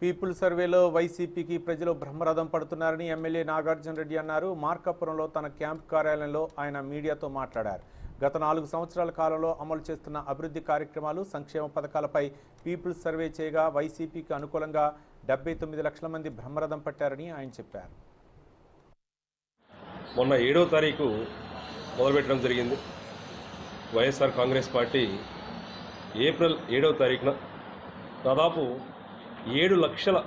People సర్వేలో వైసీపీకి ప్రజలు బ్రహ్మరథం పడుతున్నారని ఎమ్మెల్యే నాగార్జున రెడ్డి అన్నారు. మార్కాపురంలో తన క్యాంప్ కార్యాలయంలో ఆయన మీడియాతో మాట్లాడారు. గత 4 సంవత్సరాల కాలంలో అమలు చేస్తున్న అభివృద్ధి కార్యక్రమాలు, సంక్షేమ పథకాలపై పీపుల్ సర్వే చేయగా వైసీపీకి అనుకూలంగా 79 లక్షల మంది బ్రహ్మరథం పట్టారని ఆయన చెప్పారు. మొన్న 7వ తారీఖు మొదలుపెట్టడం జరిగింది. వైఎస్ఆర్ కాంగ్రెస్ పార్టీ ఏప్రిల్ 7వ తారీఖున దాదాపు 7 లక్షల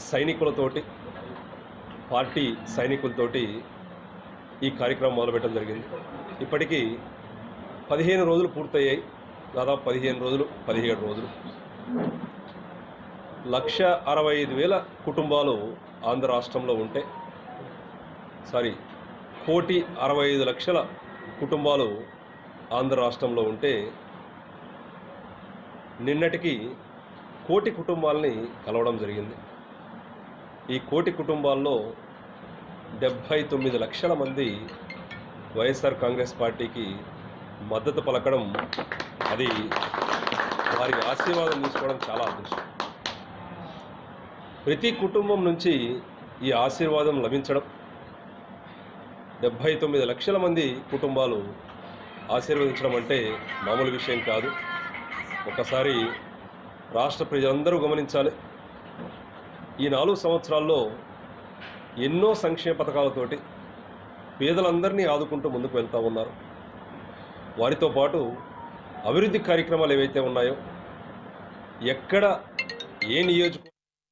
సైనికులతోటి, పార్టీ సైనికులతోటి ఈ కార్యక్రమం మొదలుపెట్టడం జరిగింది. ఇప్పటికీ 15 రోజులు పూర్తయ్యాయి. దాదాపు 15 రోజులు, 17 రోజులు. 1,65,000 కుటుంబాలు ఆంధ్ర రాష్ట్రంలో ఉంటే, 1,65,00,000 కుటుంబాలు ఆంధ్ర రాష్ట్రంలో ఉంటే, నిన్నటికి 1,00,00,000 కుటుంబాలని కలవడం జరిగింది. ఈ 1,00,00,000 కుటుంబాల్లో 79 లక్షల మంది వైఎస్ఆర్ కాంగ్రెస్ పార్టీకి మద్దతు పలకడం, అది వారి ఆశీర్వాదం తీసుకోవడం చాలా అదృష్టం. ప్రతి కుటుంబం నుంచి ఈ ఆశీర్వాదం లభించడం, 79 లక్షల మంది కుటుంబాలు ఆశీర్వదించడం అంటే మామూలు విషయం కాదు. ఒకసారి రాష్ట్ర ప్రజలందరూ గమనించాలి. ఈ 4 సంవత్సరాల్లో ఎన్నో సంక్షేమ పథకాలతోటి పేదలందరినీ ఆదుకుంటూ ముందుకు వెళ్తూ ఉన్నారు. వారితో పాటు అభివృద్ధి కార్యక్రమాలు ఏవైతే ఉన్నాయో, ఎక్కడ ఏ నియోజకవర్గం